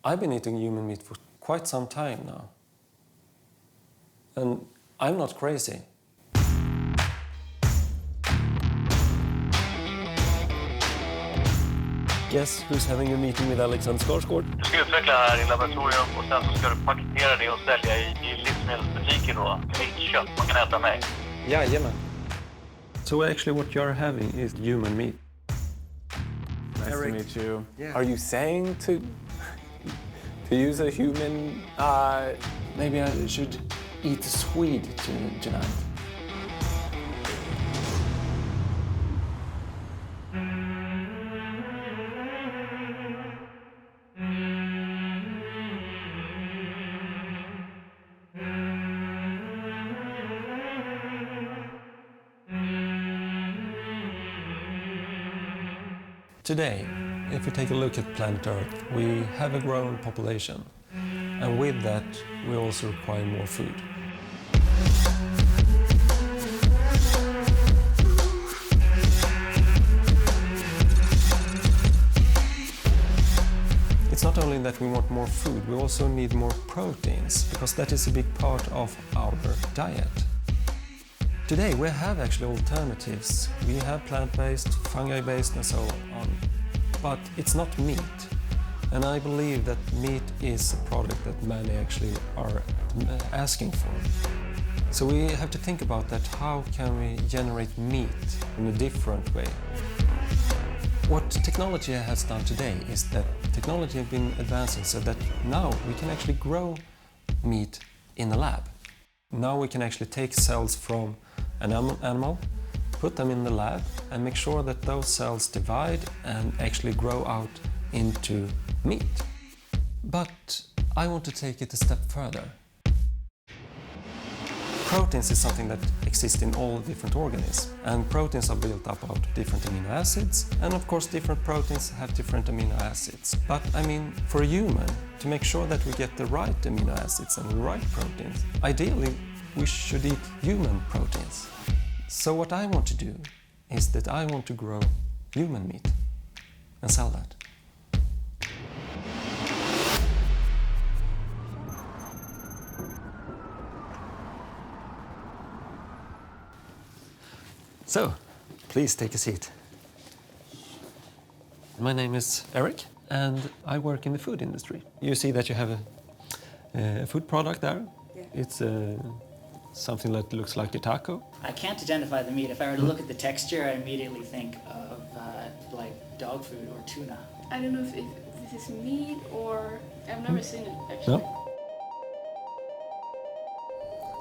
I've been eating human meat for quite some time now. And I'm not crazy. Guess who's having a meeting with Alexander Skarsgård? Du ska utveckla det här i laboratorium och sen så ska du paketera det och sälja i livsmedelsbutiker då. Nytt kött man kan äta med. Jajamän. So actually what you're having is human meat. Nice Eric. to meet you. Yeah. Are you saying to use a human? Maybe I should eat a Swede tonight. Today, if we take a look at planet Earth, we have a growing population. And with that, we also require more food. It's not only that we want more food, we also need more proteins, because that is a big part of our diet. Today we have actually alternatives. We have plant-based, fungi-based and so on. But it's not meat. And I believe that meat is a product that many actually are asking for. So we have to think about that. How can we generate meat in a different way? What technology has done today is that technology has been advancing so that now we can actually grow meat in a lab. Now we can actually take cells from an animal, put them in the lab and make sure that those cells divide and actually grow out into meat. But I want to take it a step further. Proteins is something that exists in all different organisms, and proteins are built up of different amino acids, and of course different proteins have different amino acids. But I mean, for a human, to make sure that we get the right amino acids and the right proteins, ideally we should eat human proteins. So what I want to do is that I want to grow human meat and sell that. So, please take a seat. My name is Eric and I work in the food industry. You see that you have a food product there. Yeah. It's something that looks like a taco. I can't identify the meat. If I were to look at the texture, I immediately think of like dog food or tuna. I don't know if this is meat or... I've never seen it, actually. No?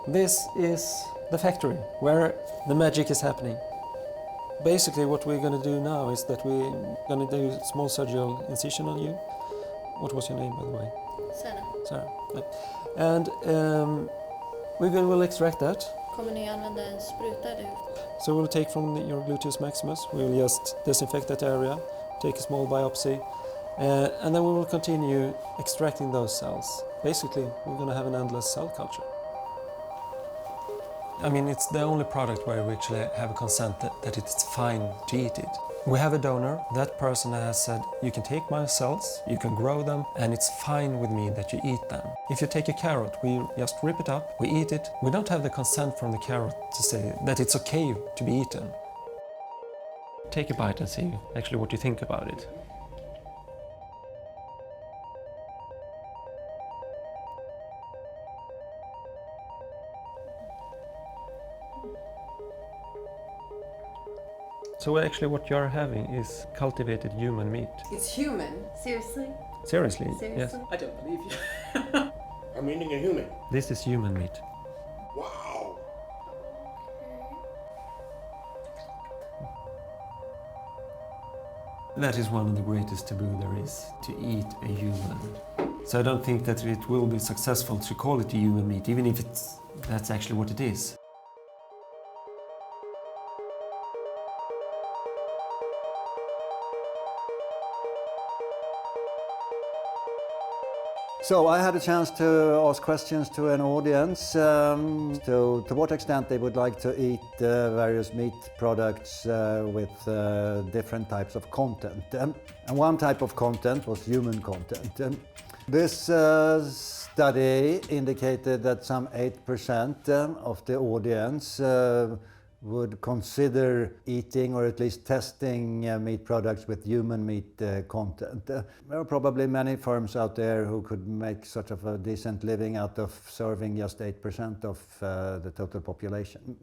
This is the factory where the magic is happening. Basically what we're going to do now is that we're going to do a small surgical incision on you. What was your name, by the way? Sarah. Sarah. Yeah. And we'll extract that. Kommer ni använda en spruta eller hur? So we'll take from your gluteus maximus, we'll just disinfect that area, take a small biopsy, and then we will continue extracting those cells. Basically, we're going to have an endless cell culture. I mean, it's the only product where we actually have a consent that it's fine to eat it. We have a donor. That person has said, you can take my cells, you can grow them, and it's fine with me that you eat them. If you take a carrot, we just rip it up, we eat it. We don't have the consent from the carrot to say that it's okay to be eaten. Take a bite and see actually what you think about it. So actually what you're having is cultivated human meat. It's human. Seriously? Seriously? Seriously? Yes. I don't believe you. I'm eating a human. This is human meat. Wow. That is one of the greatest taboo there is, to eat a human. So I don't think that it will be successful to call it a human meat, even if that's actually what it is. So I had a chance to ask questions to an audience to what extent they would like to eat various meat products with different types of content. And one type of content was human content. This study indicated that some 8% of the audience would consider eating or at least testing meat products with human meat content. There are probably many firms out there who could make sort of a decent living out of serving just 8% of the total population.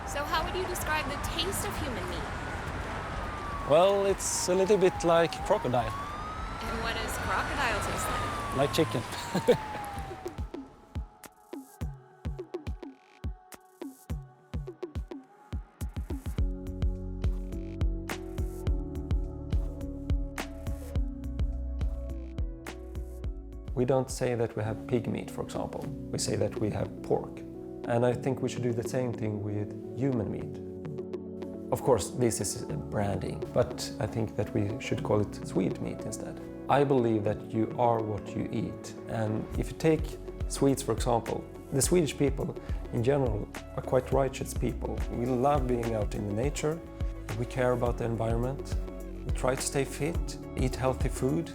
So how would you describe the taste of human meat? Well, it's a little bit like crocodile. And what does crocodile taste like? Like chicken. We don't say that we have pig meat, for example. We say that we have pork. And I think we should do the same thing with human meat. Of course, this is branding, but I think that we should call it Swede meat instead. I believe that you are what you eat. And if you take Swedes, for example, the Swedish people in general are quite righteous people. We love being out in the nature. We care about the environment. We try to stay fit, eat healthy food.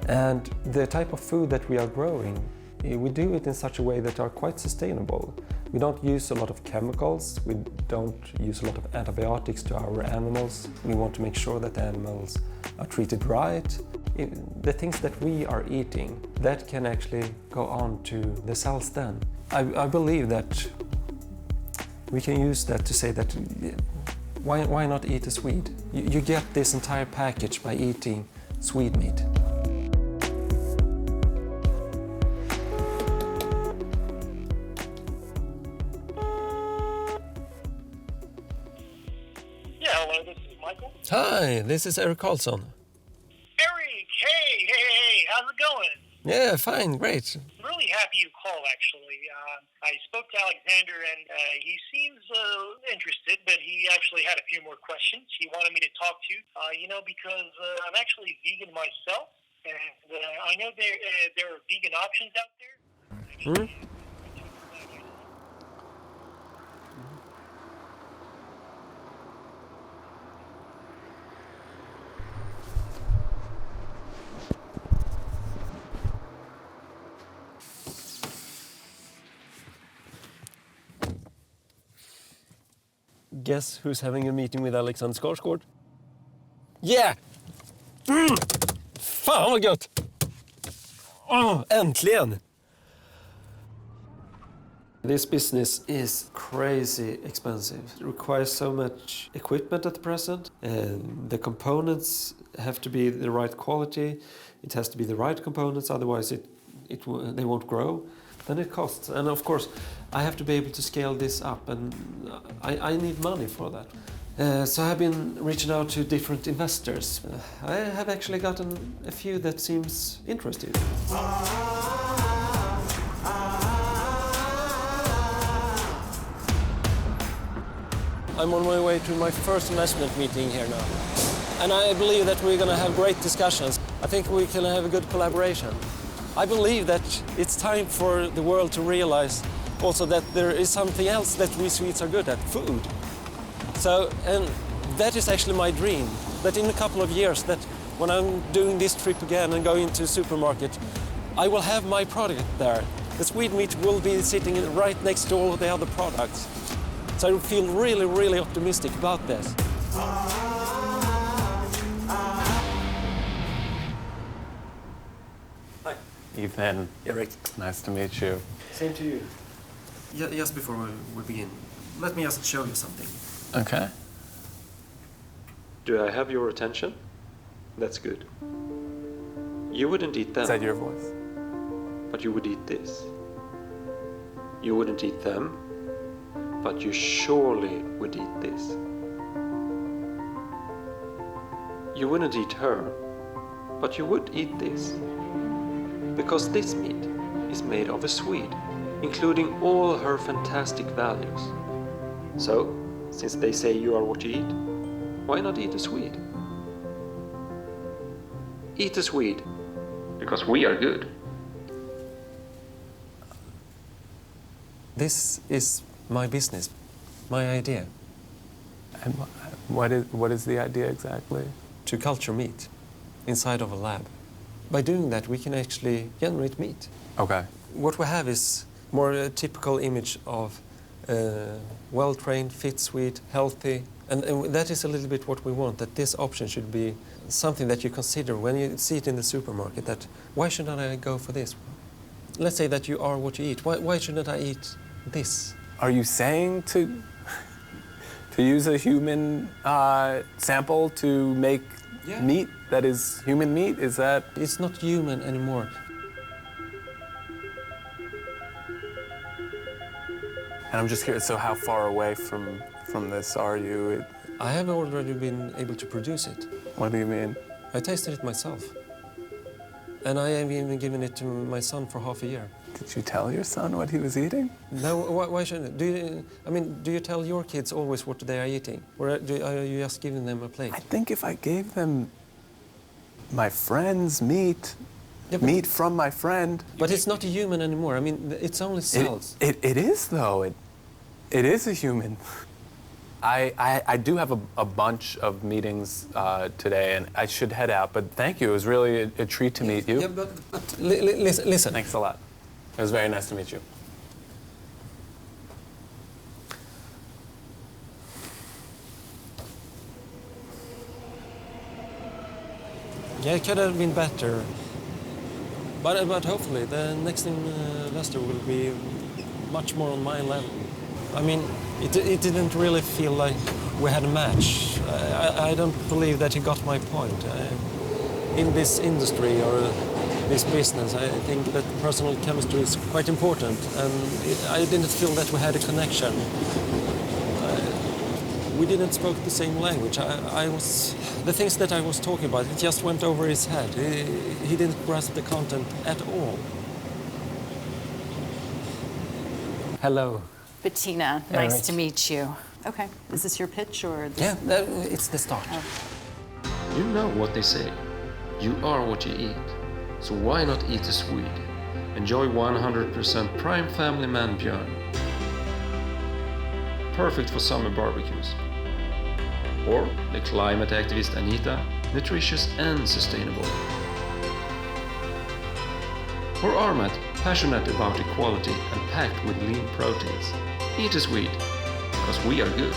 And the type of food that we are growing, we do it in such a way that are quite sustainable. We don't use a lot of chemicals, we don't use a lot of antibiotics to our animals. We want to make sure that the animals are treated right. The things that we are eating, that can actually go on to the cells then. I believe that we can use that to say that why not eat a Swede? You get this entire package by eating Swede meat. Hello, this is Michael. Hi, this is Eric Carlson. Eric, hey, how's it going? Yeah, fine, great. I'm really happy you called, actually. I spoke to Alexander, and he seems interested, but he actually had a few more questions he wanted me to talk to you, because I'm actually vegan myself, and I know there are vegan options out there. Guess who's having a meeting with Alexander Skarsgård? Yeah! Fan vad gött! Äntligen! This business is crazy expensive. It requires so much equipment at the present. The components have to be the right quality. It has to be the right components, otherwise they won't grow. Then it costs. And of course, I have to be able to scale this up, and I need money for that. So I've been reaching out to different investors. I have actually gotten a few that seems interested. I'm on my way to my first investment meeting here now. And I believe that we're going to have great discussions. I think we can have a good collaboration. I believe that it's time for the world to realize also that there is something else that we Swedes are good at, food. So, and that is actually my dream, that in a couple of years, that when I'm doing this trip again and going to a supermarket, I will have my product there. The Swede meat will be sitting right next to all of the other products. So I feel really, really optimistic about this. Hi. Ethan. Eric. Nice to meet you. Same to you. Just before we begin, let me just show you something. Okay. Do I have your attention? That's good. You wouldn't eat them. Is that your voice? But you would eat this. You wouldn't eat them, but you surely would eat this. You wouldn't eat her, but you would eat this. Because this meat is made of a Swede, including all her fantastic values. So, since they say you are what you eat, why not eat a Swede? Eat a Swede, because we are good. This is my business, my idea. And what is the idea exactly? To culture meat. inside of a lab. By doing that, we can actually generate meat. Okay. What we have is more a typical image of well-trained, fit Swede, healthy, and that is a little bit what we want, that this option should be something that you consider when you see it in the supermarket, that why shouldn't I go for this? Let's say that you are what you eat. Why shouldn't I eat this? Are you saying to use a human sample to make meat that is human meat? Is that... It's not human anymore. And I'm just curious, so how far away from this are you? I have already been able to produce it. What do you mean? I tasted it myself. And I have even given it to my son for half a year. Did you tell your son what he was eating? No, why shouldn't do you tell your kids always what they are eating? Or are you just giving them a plate? I think if I gave them my friend's meat, meat from my friend... But it's not a human anymore. I mean, it's only cells. It is, though. It is a human. I do have a bunch of meetings today, and I should head out, but thank you. It was really a treat to meet you. Yeah, but listen. Thanks a lot. It was very nice to meet you. Yeah, it could have been better. But hopefully the next investor will be much more on my level. I mean, it didn't really feel like we had a match. I don't believe that he got my point. In this industry or this business, I think that personal chemistry is quite important, and I didn't feel that we had a connection. We didn't speak the same language. The things that I was talking about, it just went over his head. He didn't grasp the content at all. Hello. Bettina, nice to meet you. Okay, is this your pitch or? Yeah, it's the start. Oh. You know what they say. You are what you eat. So why not eat a Swede? Enjoy 100% prime family man björn. Perfect for summer barbecues. Or the climate activist Anita, nutritious and sustainable. Or Armat, passionate about equality and packed with lean proteins. Eat a Swede, because we are good.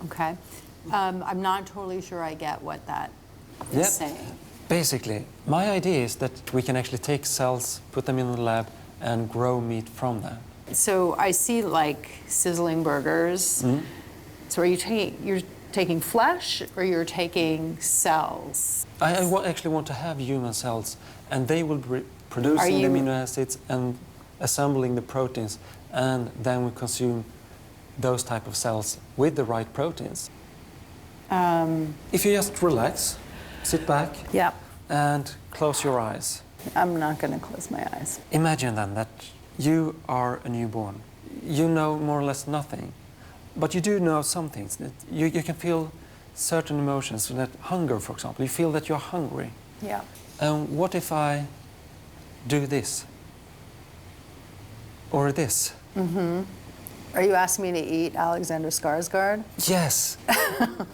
Okay. I'm not totally sure I get what that is saying. Basically, my idea is that we can actually take cells, put them in the lab, and grow meat from them. So I see like sizzling burgers. Mm-hmm. So are you're taking flesh or you're taking cells? I actually want to have human cells, and they will be producing the amino acids and assembling the proteins, and then we consume those type of cells with the right proteins. If you just relax, sit back, and close your eyes. I'm not going to close my eyes. Imagine then that you are a newborn. You know more or less nothing, but you do know some things. That you can feel certain emotions, that hunger, for example. You feel that you're hungry. Yeah. And what if I do this? Or this? Mm-hmm. Are you asking me to eat Alexander Skarsgård? Yes.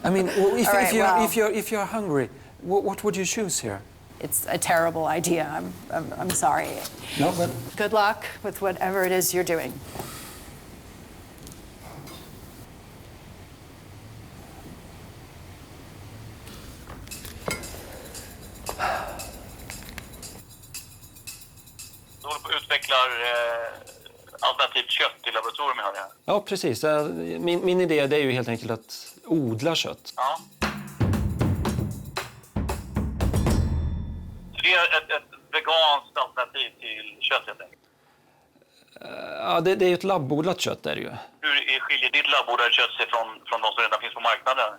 I mean, if you're hungry, what would you choose here? It's a terrible idea. I'm sorry. No, but good luck with whatever it is you're doing. Du utvecklar alternativt kött i laboratorium, hör jag. Ja, precis. Min idé det är ju helt enkelt att odla kött. Ja. Så det är ett veganskt alternativ till kött, helt enkelt? Ja, det är ju ett labbodlat kött, är det ju. Hur skiljer ditt labbodlade kött sig från de som redan finns på marknaden?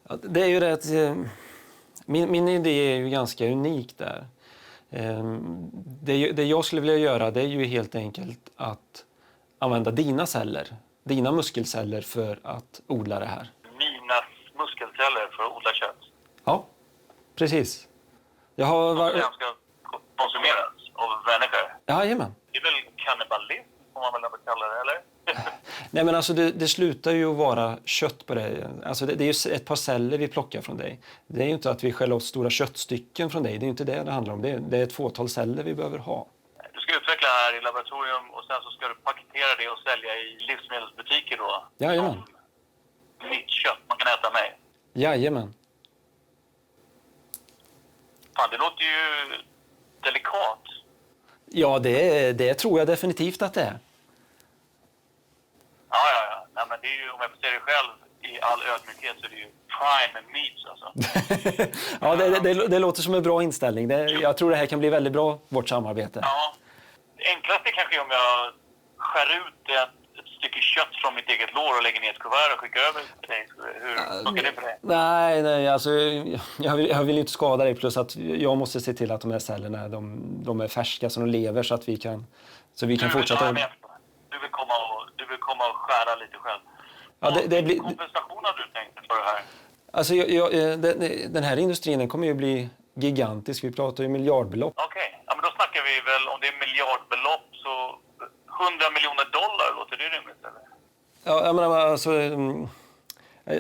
Ja, det är ju det att min idé är ju ganska unik där. Det jag skulle vilja göra, det är ju helt enkelt att använda dina muskelceller för att odla det här. Mina muskelceller för att odla kött? Ja, precis. Jag har som ska konsumeras av människor? Jajamän. Det är väl kannibalism, som man väl ändå kallar det, eller? Nej, men alltså det slutar ju att vara kött på dig. Alltså det är ju ett par celler vi plockar från dig. Det är ju inte att vi skär loss stora köttstycken från dig. Det är ju inte det handlar om. Det är ett fåtal celler vi behöver ha. Du ska utveckla här i laboratorium och sen så ska du paketera det och sälja i livsmedelsbutiker då? Jajamän. Mitt kött man kan äta med? Jajamän. Fan, det låter ju delikat. Ja, det tror jag definitivt att det är. Ja. Nej, men det är ju, om jag får säga det själv, i all ödmjukhet så är det ju prime meats alltså. Ja, det låter som en bra inställning. Jag tror det här kan bli väldigt bra, vårt samarbete. Ja. Det enklaste kanske är om jag skär ut ett stycke kött från mitt eget lår och lägger ner ett kuvert och skickar över till dig. Hur funkar det för dig? Nej, alltså jag vill inte skada dig, plus att jag måste se till att de här cellerna, de är färska så de lever så att vi kan fortsätta. Du vill komma och skära lite själv. Ja, vilken kompensation har du tänkt för det här? Alltså, den här industrin den kommer ju bli gigantisk. Vi pratar ju miljardbelopp. Okej. Ja, men då snackar vi väl om det är miljardbelopp så $100 miljoner, låter det rimligt eller? Ja, jag menar,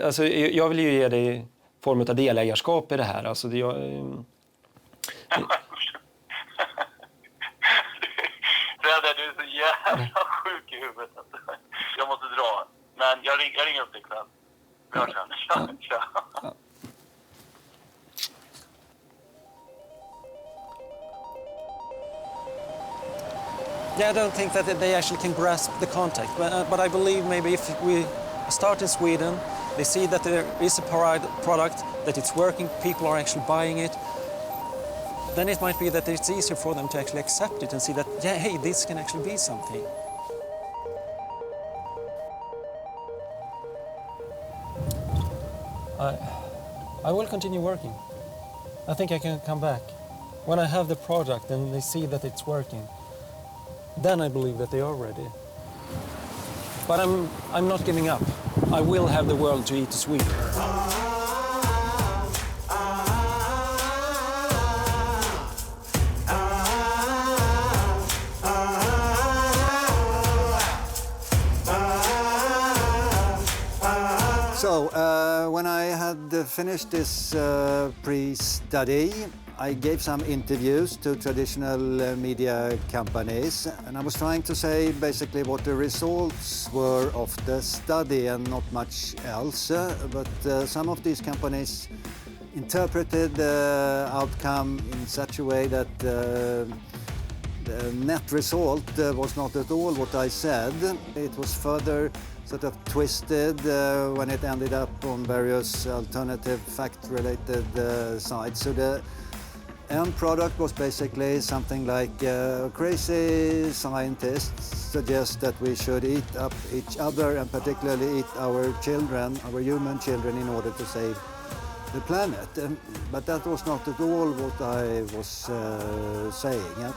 alltså, jag vill ju ge dig form av delägarskap i det här. Alltså, Du är så jävla sjuk i huvudet. Jag måste dra. Men jag ringer upp dig ikväll. Vi hörs sen. Ja. Yeah, I don't think that they actually can grasp the context, but I believe maybe if we start in Sweden, they see that there is a product, that it's working, people are actually buying it, then it might be that it's easier for them to actually accept it and see that, yeah, hey, this can actually be something. I will continue working. I think I can come back. When I have the product and they see that it's working, then I believe that they are ready. But I'm not giving up. I will have the world to eat a Swede. So, when I had finished this pre-study, I gave some interviews to traditional media companies, and I was trying to say basically what the results were of the study and not much else. But some of these companies interpreted the outcome in such a way that the net result was not at all what I said. It was further sort of twisted when it ended up on various alternative fact-related sites. So the end product was basically something like crazy scientists suggest that we should eat up each other and particularly eat our children, our human children, in order to save the planet. But that was not at all what I was saying.